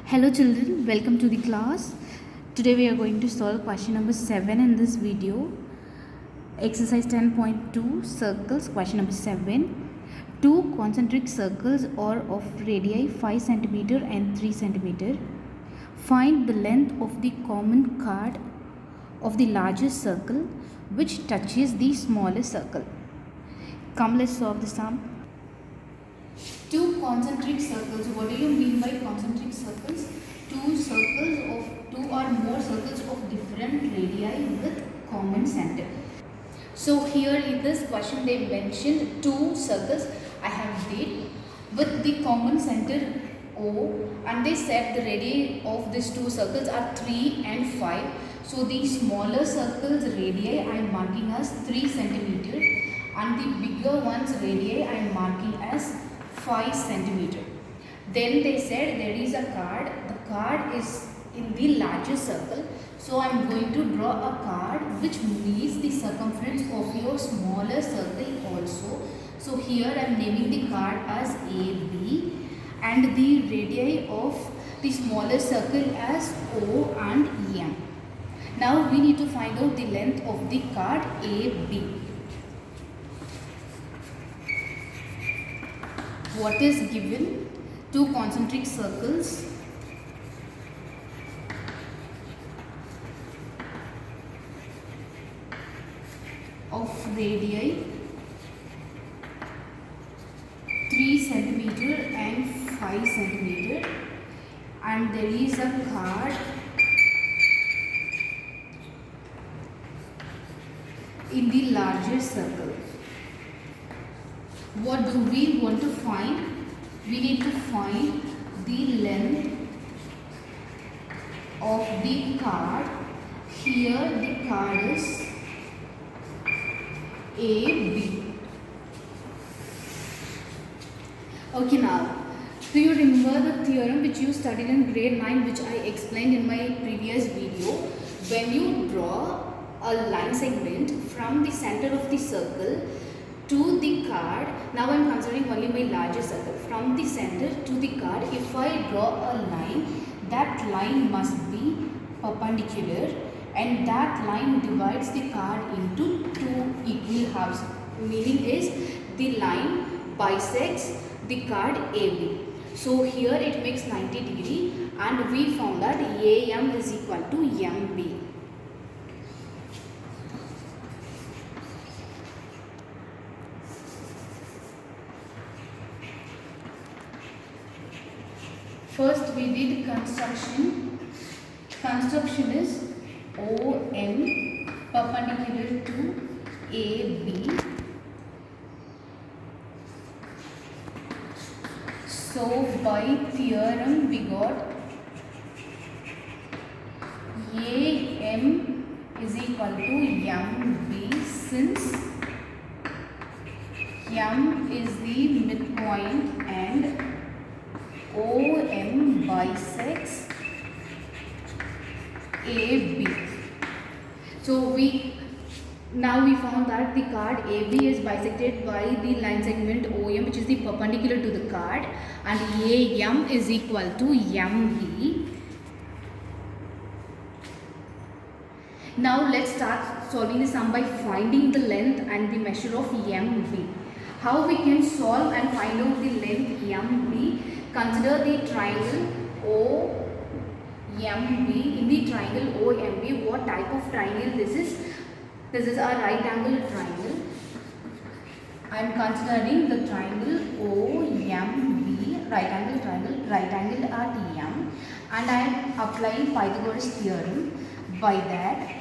Hello children, welcome to the class. Today we are going to solve question number 7 in this video. Exercise 10.2 circles. Question number 7. Two concentric circles are of radii 5 cm and 3 cm. Find the length of the common chord of the largest circle which touches the smallest circle. Come, let's solve the sum. Two concentric circles. What do you mean by concentric circles? Two or more circles of different radii with common center. So here in this question they mentioned two circles. I have did with the common center O, and they said the radii of these two circles are 3 and 5. So the smaller circles radii I am marking as 3 cm and the bigger ones radii I am marking as 5 cm. Then they said there is a chord. The chord is in the largest circle. So I am going to draw a chord which meets the circumference of your smaller circle also. So here I am naming the chord as AB and the radii of the smaller circle as O and M. Now we need to find out the length of the chord AB. What is given? Two concentric circles of radii 3 cm and 5 cm, and there is a chord in the larger circle. What do we want to find? We need to find the length of the chord. Here the chord is AB. Okay, now do you remember the theorem which you studied in grade 9, which I explained in my previous video? When you draw a line segment from the center of the circle to the chord, now I am considering only my larger circle, from the center to the chord, if I draw a line, that line must be perpendicular and that line divides the chord into two equal halves. Meaning is the line bisects the chord AB. So here it makes 90 degree and we found that AM is equal to MB. First we did construction. Construction is OM perpendicular to AB. So by theorem we got AM is equal to MB, since M is the midpoint and OM bisects AB. So we found that the chord AB is bisected by the line segment OM, which is the perpendicular to the chord, and AM is equal to MB. Now let's start solving the sum by finding the length and the measure of MB. How we can solve and find out the length MB? Consider the triangle OMB. In the triangle OMB, what type of triangle this is? This is a right angle triangle. I am considering the triangle OMB, right angle triangle, right angle at M, and I am applying Pythagoras theorem. By that,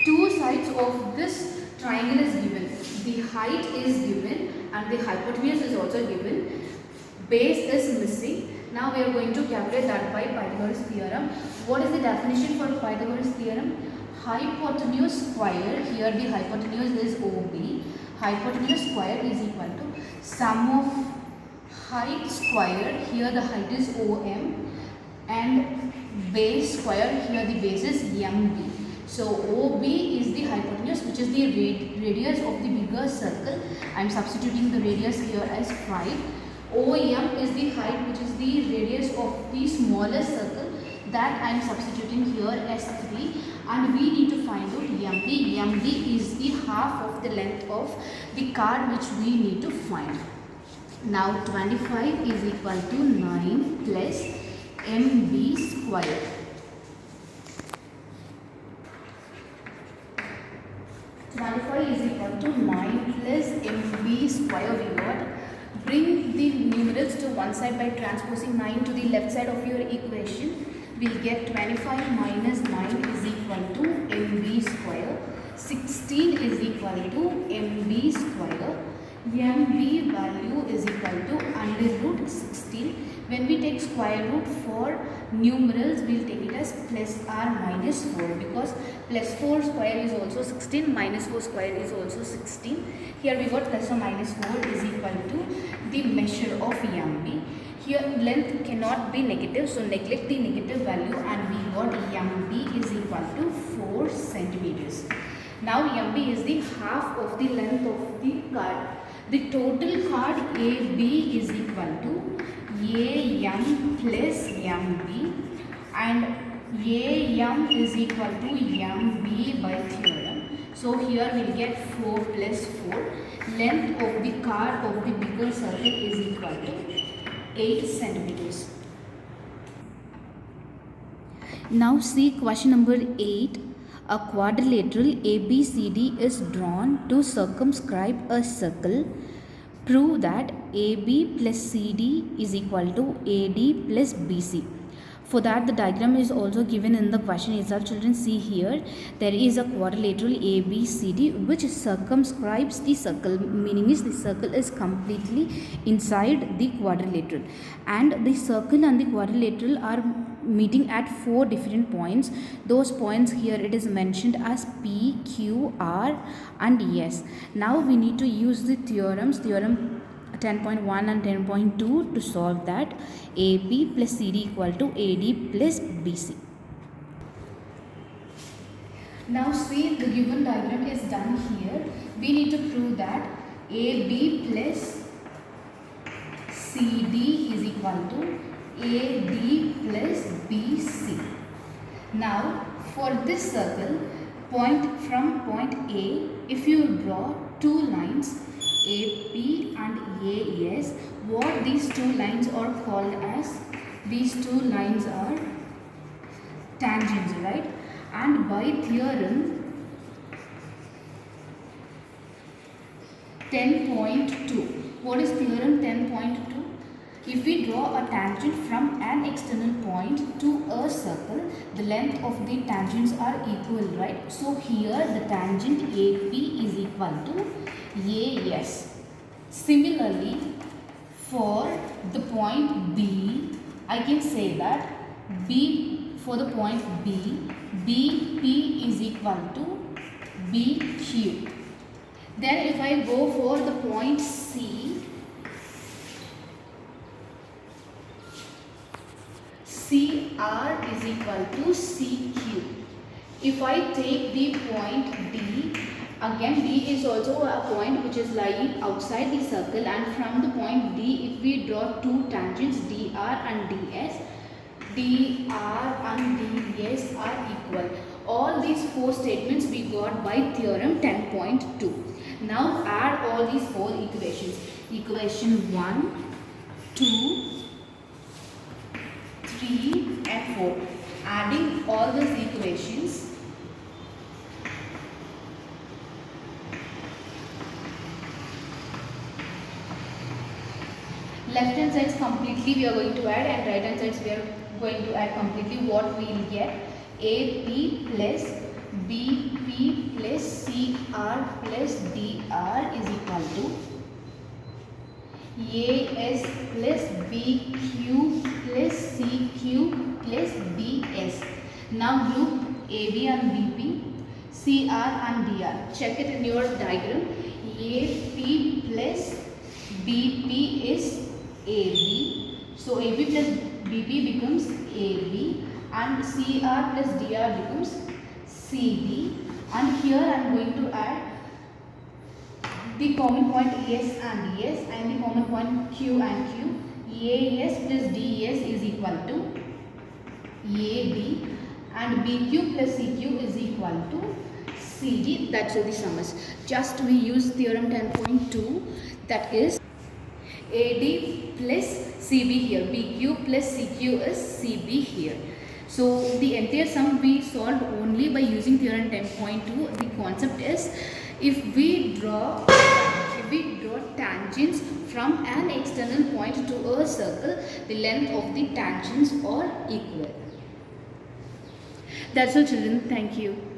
two sides of this triangle is given. The height is given and the hypotenuse is also given. Base is missing. Now we are going to calculate that by Pythagoras theorem. What is the definition for Pythagoras theorem? Hypotenuse square, here the hypotenuse is OB. Hypotenuse square is equal to sum of height square, here the height is OM, and base square, here the base is MB. So OB is the hypotenuse, which is the radius of the bigger circle. I am substituting the radius here as 5. OM is the height, which is the radius of the smaller circle, that I am substituting here as 3. And we need to find out MD. MD is the half of the length of the card which we need to find. Now 25 is equal to 9 plus MB square. 25 is equal to 9 plus MB square. We got. Bring the numerals to one side by transposing 9 to the left side of your equation. We'll get 25 minus 9 is equal to MB square. 16 is equal to MB square. MB value is equal to under root 16. When we take square root for numerals, we'll take it as plus or minus 4, because plus 4 square is also 16, minus 4 square is also 16. Here we got plus or minus 4 is equal to the measure of MB. Here length cannot be negative, so neglect the negative value, and we got MB is equal to 4 centimeters. Now MB is the half of the length of the card. The total card AB is equal to AM plus MB, and AM is equal to MB by theorem. So here we will get 4 plus 4. Length of the card of the bigger circle is equal to 8 centimeters. Now see question number 8. A quadrilateral ABCD is drawn to circumscribe a circle. Prove that AB plus CD is equal to AD plus BC. For that, the diagram is also given in the question itself. Children, see here, there is a quadrilateral ABCD which circumscribes the circle, meaning is the circle is completely inside the quadrilateral, and the circle and the quadrilateral are meeting at 4 different points. Those points here it is mentioned as P, Q, R and S. Now we need to use the theorems, theorem 10.1 and 10.2 to solve that. AB plus CD equal to AD plus BC. Now see, the given diagram is done here. We need to prove that AB plus CD is equal to AD plus BC. Now for this circle, point from point A, if you draw two lines AP and AS, what these two lines are called as? These two lines are tangents, right? And by theorem 10.2, what is theorem 10.2? If we draw a tangent from an external point to a circle, the length of the tangents are equal, right? So here the tangent AP is equal to AS. Similarly, for the point B, I can say that for the point B, BP is equal to BQ. Then if I go for the point C, CR is equal to CQ. If I take the point D, again D is also a point which is lying outside the circle, and from the point D, if we draw two tangents DR and DS, DR and DS are equal. All these four statements we got by theorem 10.2. Now add all these four equations. Equation 1, 2, 3 and 4. Adding all these equations, left hand sides completely we are going to add, and right hand sides we are going to add completely. What we will get? AP plus BP plus CR plus DR is equal to AS plus BQ plus CQ plus DS. Now group AB and BP, CR and DR. Check it in your diagram. AP plus BP is AB. So AB plus BP becomes AB, and CR plus DR becomes CD, and here I am going to add the common point ES and ES and the common point Q and Q. AS plus DES is equal to AD and BQ plus CQ is equal to CD. That's all the sum is. Just we use theorem 10.2, that is AD plus CB here, BQ plus CQ is CB here. So the entire sum we solved only by using theorem 10.2. The concept is if we draw tangents from an external point to a circle, the length of the tangents are equal. That's all children. Thank you.